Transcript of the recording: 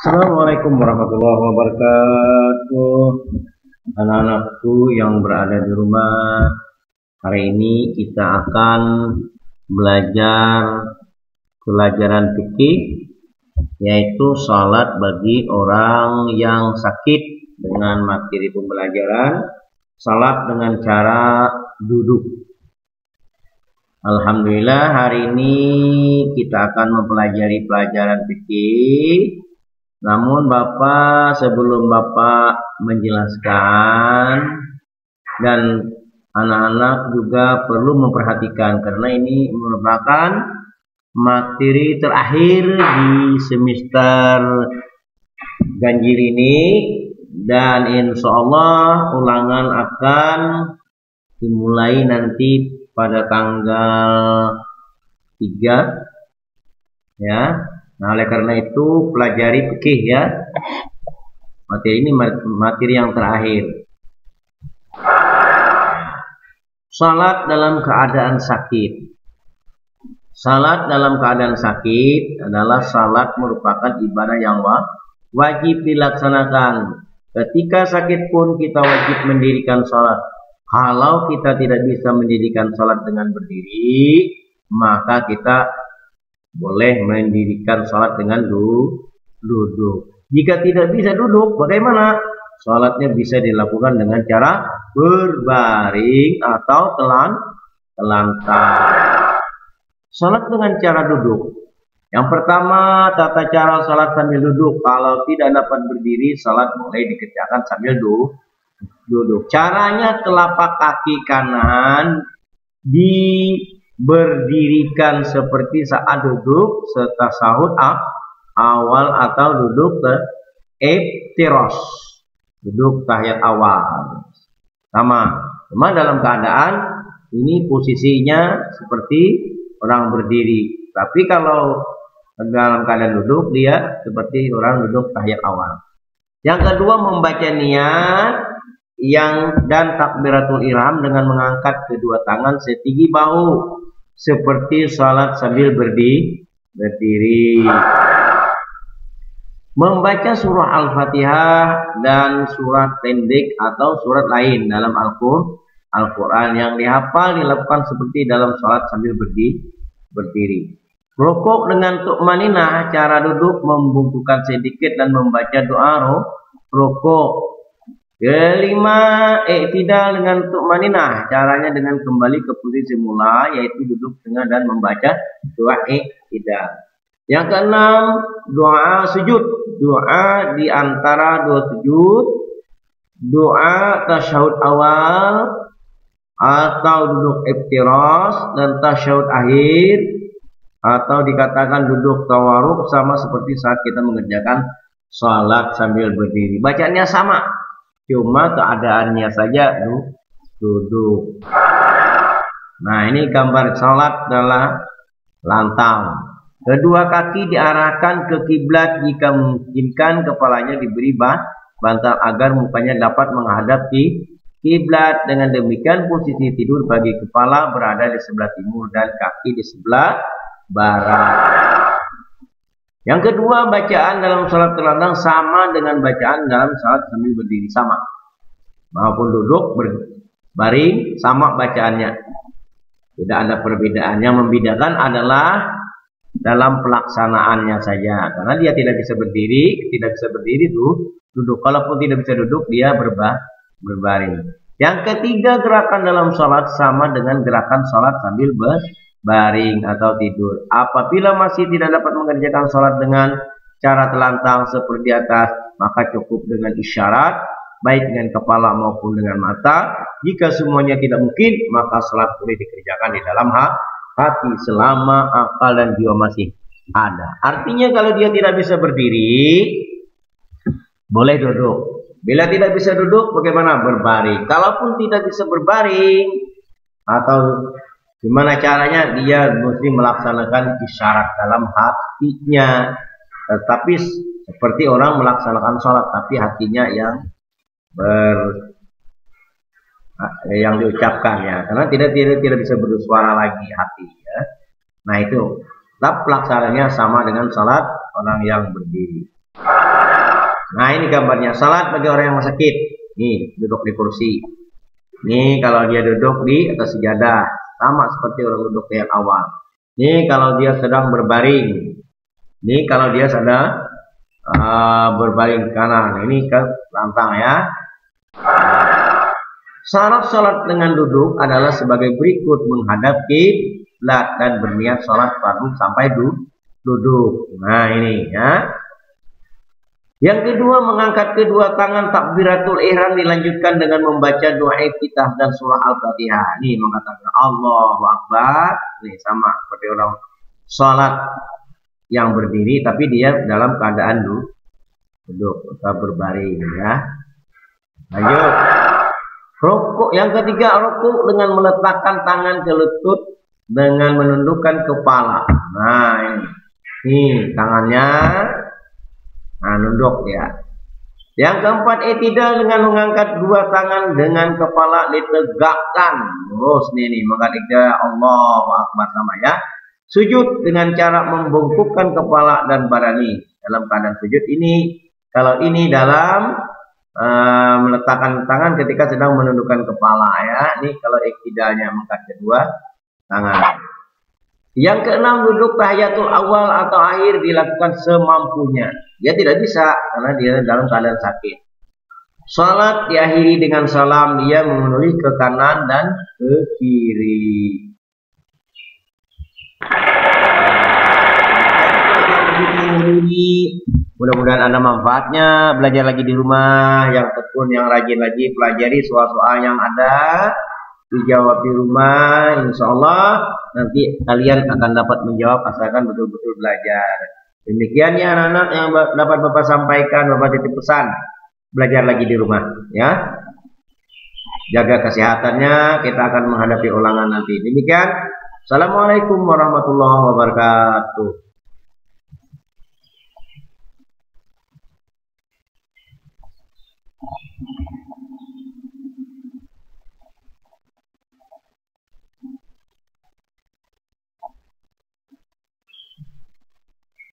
Assalamualaikum warahmatullahi wabarakatuh. Anak-anakku yang berada di rumah, hari ini kita akan belajar pelajaran fikih, yaitu salat bagi orang yang sakit, dengan materi pembelajaran salat dengan cara duduk. Alhamdulillah, hari ini kita akan mempelajari pelajaran fikih. Namun sebelum Bapak menjelaskan, dan anak-anak juga perlu memperhatikan karena ini merupakan materi terakhir di semester ganjil ini, dan insya Allah ulangan akan dimulai nanti pada tanggal 3 ya. Nah, oleh karena itu pelajari fikih ya. Materi ini materi yang terakhir. Salat dalam keadaan sakit. Salat dalam keadaan sakit adalah salat merupakan ibadah yang wajib dilaksanakan. Ketika sakit pun kita wajib mendirikan salat. Kalau kita tidak bisa mendirikan salat dengan berdiri, maka kita boleh mendirikan salat dengan duduk. Jika tidak bisa duduk, bagaimana? Salatnya bisa dilakukan dengan cara berbaring atau telantang. Salat dengan cara duduk. Yang pertama, tata cara salat sambil duduk. Kalau tidak dapat berdiri, salat boleh dikerjakan sambil duduk. Caranya, telapak kaki kanan berdirikan seperti saat duduk tasahud awal atau duduk iftirosh, duduk tahiyat awal. Cuma dalam keadaan ini posisinya seperti orang berdiri. Tapi kalau dalam keadaan duduk, dia seperti orang duduk tahiyat awal. Yang kedua, membaca niat dan takbiratul ihram dengan mengangkat kedua tangan setinggi bahu, seperti salat sambil berdiri. Membaca surah Al-Fatihah dan surat pendek atau surat lain dalam Al-Quran yang dihafal dilakukan seperti dalam salat sambil berdiri. Rukuk dengan tu'maninah, cara duduk membungkukkan sedikit dan membaca doa rukuk. Kelima, i'tidal dengan tu'maninah, caranya dengan kembali ke posisi semula, yaitu duduk tengah dan membaca doa i'tidal. Yang keenam, doa sujud, doa di antara dua sujud, doa tasyahud awal atau duduk iftirosh, dan tasyahud akhir atau dikatakan duduk tawaruk, sama seperti saat kita mengerjakan salat sambil berdiri. Bacaannya sama, cuma keadaannya saja duduk. Nah, ini gambar salat adalah lantang. Kedua kaki diarahkan ke kiblat jika memungkinkan, kepalanya diberi bantal agar mukanya dapat menghadap kiblat. Dengan demikian posisi tidur bagi kepala berada di sebelah timur dan kaki di sebelah barat. Yang kedua, bacaan dalam salat terlentang sama dengan bacaan dalam salat sambil berdiri, sama. Maupun duduk berbaring, sama bacaannya. Tidak ada perbedaan. Yang membedakan adalah dalam pelaksanaannya saja. Karena dia tidak bisa berdiri duduk. Kalaupun tidak bisa duduk, dia berbaring. Yang ketiga, gerakan dalam salat sama dengan gerakan salat sambil baring atau tidur. Apabila masih tidak dapat mengerjakan salat dengan cara telantang seperti atas, maka cukup dengan isyarat, baik dengan kepala maupun dengan mata. Jika semuanya tidak mungkin, maka salat boleh dikerjakan di dalam hati selama akal dan jiwa masih ada. Artinya kalau dia tidak bisa berdiri, boleh duduk. Bila tidak bisa duduk, bagaimana? Berbaring. Kalaupun tidak bisa berbaring, atau gimana caranya, dia mesti melaksanakan isyarat dalam hatinya. Tetapi seperti orang melaksanakan sholat, tapi hatinya yang diucapkan ya, karena tidak bisa bersuara lagi hati ya. Nah, itu tetap pelaksananya sama dengan sholat orang yang berdiri. Nah, ini gambarnya salat bagi orang yang sakit. Nih, duduk di kursi. Nih, kalau dia duduk di atas sejadah, sama seperti orang duduk yang awal. Nih, kalau dia sedang berbaring. Nih, kalau dia sedang berbaring ke kanan. Ini ke lantang ya. Syarat sholat dengan duduk adalah sebagai berikut: menghadap kiblat dan berniat sholat fardu sampai duduk. Nah, ini ya. Yang kedua, mengangkat kedua tangan takbiratul ihram dilanjutkan dengan membaca doa iftitah dan surah Al-Fatihah. Ini mengatakan Allahu Akbar. Ini sama seperti orang sholat yang berdiri tapi dia dalam keadaan duduk atau berbaring ya. Lanjut. Rukuk yang ketiga, rukuk dengan meletakkan tangan ke lutut dengan menundukkan kepala. Nah, ini tangannya. Nah, nunduk ya. Yang keempat, i'tidal dengan mengangkat dua tangan dengan kepala ditegakkan. Terus nih mengangkat Allahu Akbar sama ya. Sujud dengan cara membungkukkan kepala dan badan ini. Dalam keadaan sujud ini, kalau ini dalam meletakkan tangan ketika sedang menundukkan kepala ya. Ini kalau i'tidalnya mengangkat kedua tangan. Yang keenam, duduk tahiyatul awal atau akhir dilakukan semampunya. Dia tidak bisa karena dia dalam keadaan sakit. Salat diakhiri dengan salam, dia memenuhi ke kanan dan ke kiri. Mudah-mudahan ada manfaatnya. Belajar lagi di rumah, yang tekun, yang rajin lagi pelajari soal-soal yang ada, dijawab di rumah. Insya Allah nanti kalian akan dapat menjawab asalkan betul-betul belajar. Demikian ya anak-anak yang dapat Bapak sampaikan, Bapak titip pesan. Belajar lagi di rumah ya. Jaga kesehatannya, kita akan menghadapi ulangan nanti. Demikian. Assalamualaikum warahmatullahi wabarakatuh.